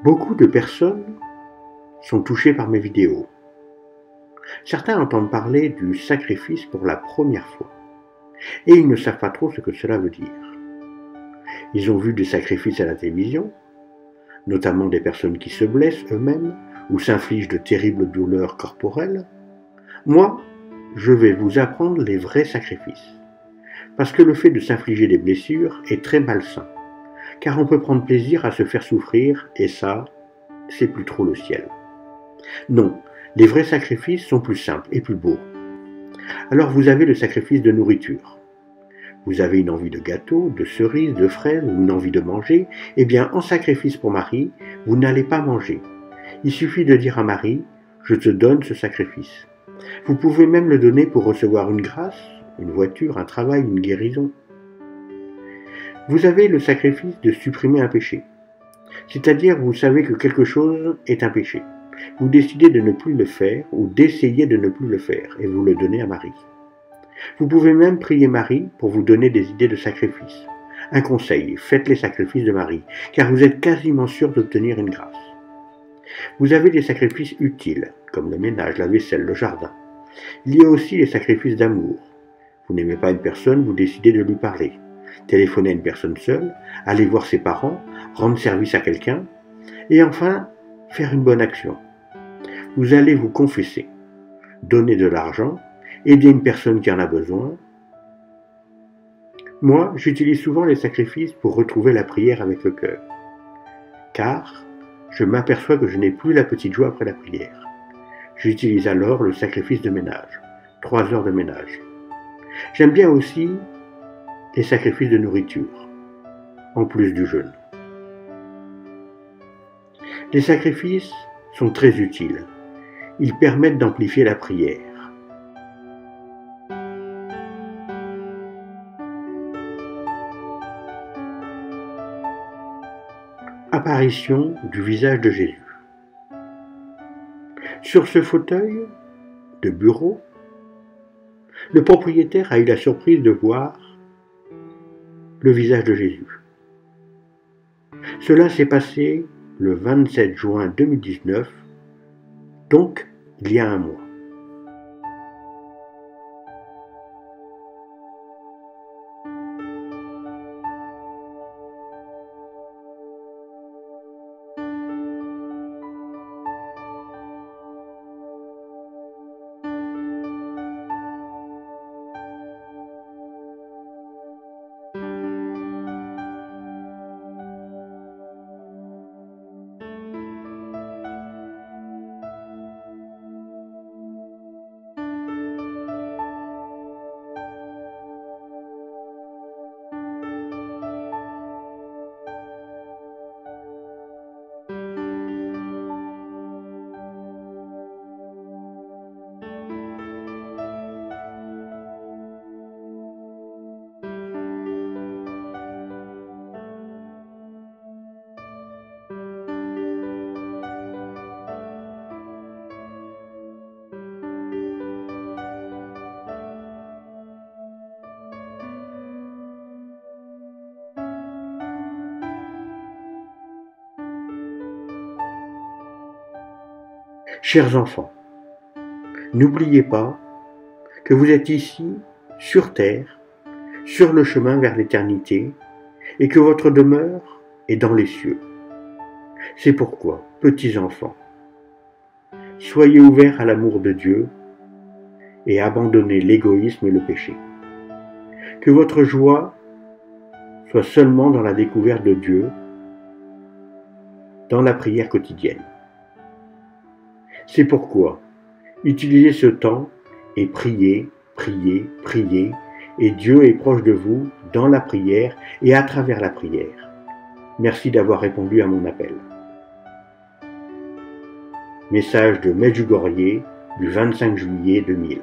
Beaucoup de personnes sont touchées par mes vidéos. Certains entendent parler du sacrifice pour la première fois et ils ne savent pas trop ce que cela veut dire. Ils ont vu des sacrifices à la télévision, notamment des personnes qui se blessent eux-mêmes ou s'infligent de terribles douleurs corporelles. Moi, je vais vous apprendre les vrais sacrifices. Parce que le fait de s'infliger des blessures est très malsain, car on peut prendre plaisir à se faire souffrir, et ça, c'est plus trop le ciel. Non, les vrais sacrifices sont plus simples et plus beaux. Alors vous avez le sacrifice de nourriture. Vous avez une envie de gâteau, de cerises, de fraises ou une envie de manger, eh bien en sacrifice pour Marie, vous n'allez pas manger. Il suffit de dire à Marie, je te donne ce sacrifice. Vous pouvez même le donner pour recevoir une grâce, une voiture, un travail, une guérison. Vous avez le sacrifice de supprimer un péché. C'est-à-dire vous savez que quelque chose est un péché. Vous décidez de ne plus le faire ou d'essayer de ne plus le faire et vous le donnez à Marie. Vous pouvez même prier Marie pour vous donner des idées de sacrifice. Un conseil, faites les sacrifices de Marie, car vous êtes quasiment sûr d'obtenir une grâce. Vous avez des sacrifices utiles, comme le ménage, la vaisselle, le jardin. Il y a aussi les sacrifices d'amour. Vous n'aimez pas une personne, vous décidez de lui parler. Téléphoner à une personne seule, aller voir ses parents, rendre service à quelqu'un, et enfin, faire une bonne action. Vous allez vous confesser, donner de l'argent, aider une personne qui en a besoin. Moi, j'utilise souvent les sacrifices pour retrouver la prière avec le cœur, car je m'aperçois que je n'ai plus la petite joie après la prière. J'utilise alors le sacrifice de ménage, 3 heures de ménage. J'aime bien aussi les sacrifices de nourriture, en plus du jeûne. Les sacrifices sont très utiles. Ils permettent d'amplifier la prière. Apparition du visage de Jésus. Sur ce fauteuil de bureau, le propriétaire a eu la surprise de voir le visage de Jésus. Cela s'est passé le 27 juin 2019, donc il y a un mois. Chers enfants, n'oubliez pas que vous êtes ici, sur terre, sur le chemin vers l'éternité, et que votre demeure est dans les cieux. C'est pourquoi, petits enfants, soyez ouverts à l'amour de Dieu et abandonnez l'égoïsme et le péché. Que votre joie soit seulement dans la découverte de Dieu, dans la prière quotidienne. C'est pourquoi, utilisez ce temps et priez, priez, priez, et Dieu est proche de vous dans la prière et à travers la prière. Merci d'avoir répondu à mon appel. Message de Medjugorje du 25 juillet 2000.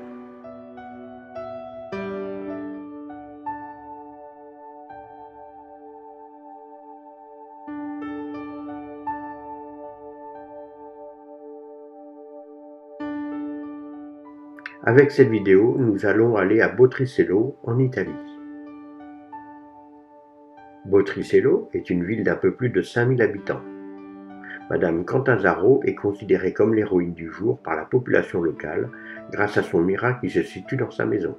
Avec cette vidéo, nous allons aller à Botricello, en Italie. Botricello est une ville d'un peu plus de 5000 habitants. Madame Cantazaro est considérée comme l'héroïne du jour par la population locale grâce à son miracle qui se situe dans sa maison.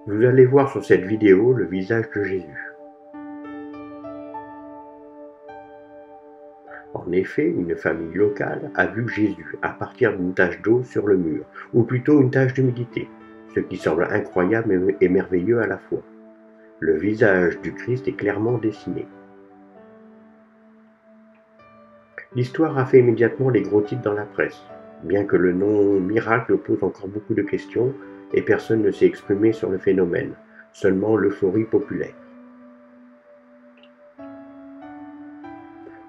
Vous allez voir sur cette vidéo le visage de Jésus. En effet, une famille locale a vu Jésus à partir d'une tache d'eau sur le mur, ou plutôt une tache d'humidité, ce qui semble incroyable et merveilleux à la fois. Le visage du Christ est clairement dessiné. L'histoire a fait immédiatement les gros titres dans la presse, bien que le nom miracle pose encore beaucoup de questions et personne ne s'est exprimé sur le phénomène, seulement l'euphorie populaire.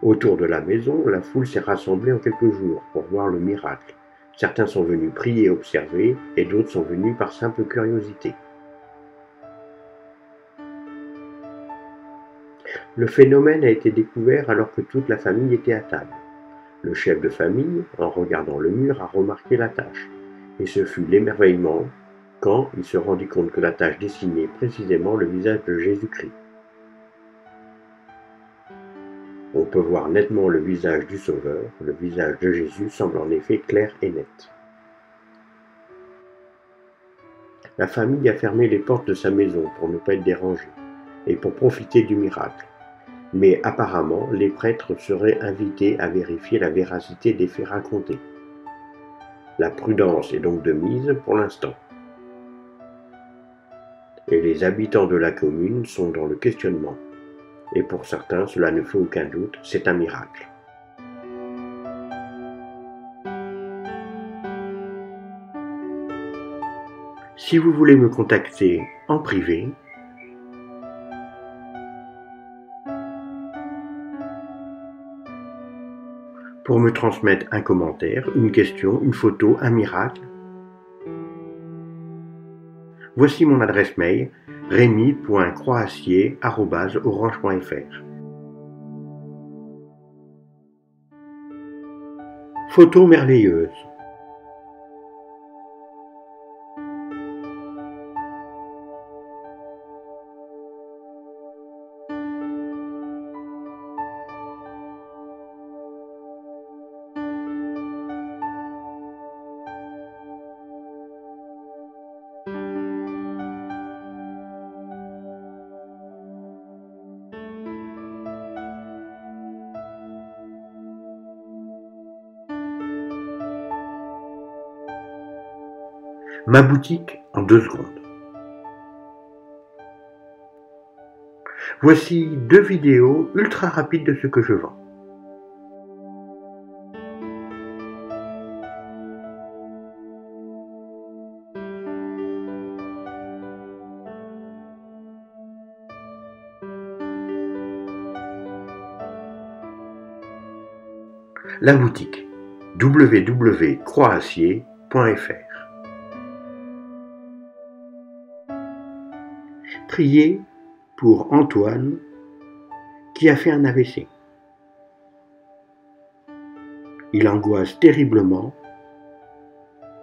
Autour de la maison, la foule s'est rassemblée en quelques jours pour voir le miracle. Certains sont venus prier et observer, et d'autres sont venus par simple curiosité. Le phénomène a été découvert alors que toute la famille était à table. Le chef de famille, en regardant le mur, a remarqué la tache, et ce fut l'émerveillement quand il se rendit compte que la tache dessinait précisément le visage de Jésus-Christ. On peut voir nettement le visage du Sauveur, le visage de Jésus semble en effet clair et net. La famille a fermé les portes de sa maison pour ne pas être dérangée et pour profiter du miracle. Mais apparemment, les prêtres seraient invités à vérifier la véracité des faits racontés. La prudence est donc de mise pour l'instant. Et les habitants de la commune sont dans le questionnement. Et pour certains, cela ne fait aucun doute, c'est un miracle. Si vous voulez me contacter en privé, pour me transmettre un commentaire, une question, une photo, un miracle, voici mon adresse mail remy.croassier@orange.fr. Photo merveilleuse. Ma boutique en 2 secondes. Voici 2 vidéos ultra rapides de ce que je vends. La boutique www.croassier.fr. Priez pour Antoine qui a fait un AVC. Il angoisse terriblement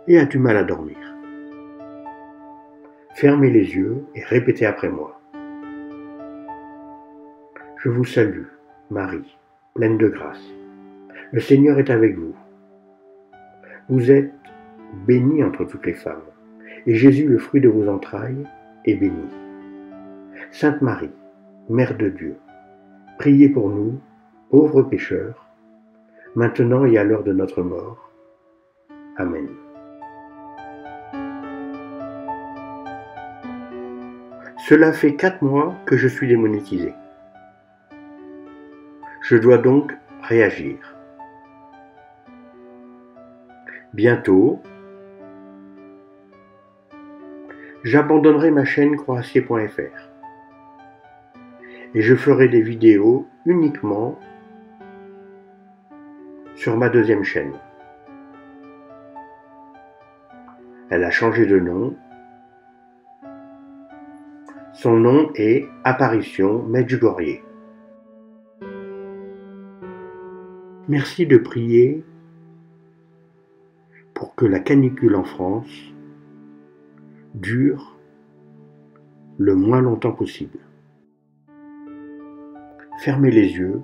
et a du mal à dormir. Fermez les yeux et répétez après moi. Je vous salue, Marie, pleine de grâce. Le Seigneur est avec vous. Vous êtes bénie entre toutes les femmes, et Jésus, le fruit de vos entrailles, est béni. Sainte Marie, Mère de Dieu, priez pour nous, pauvres pécheurs, maintenant et à l'heure de notre mort. Amen. Cela fait 4 mois que je suis démonétisé. Je dois donc réagir. Bientôt, j'abandonnerai ma chaîne croassier.fr et je ferai des vidéos uniquement sur ma 2e chaîne. Elle a changé de nom. Son nom est Apparition Medjugorje. Merci de prier pour que la canicule en France dure le moins longtemps possible. fermez les yeux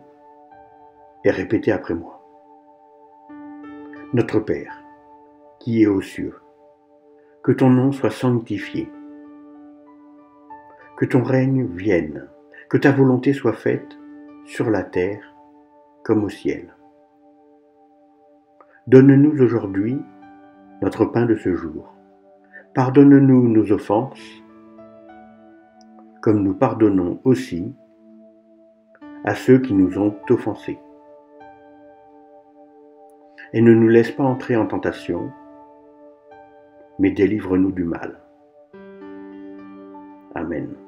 et répétez après moi. Notre Père, qui est aux cieux, que ton nom soit sanctifié, que ton règne vienne, que ta volonté soit faite sur la terre comme au ciel. Donne-nous aujourd'hui notre pain de ce jour. Pardonne-nous nos offenses, comme nous pardonnons aussi à ceux qui nous ont offensés. Et ne nous laisse pas entrer en tentation, mais délivre-nous du mal. Amen.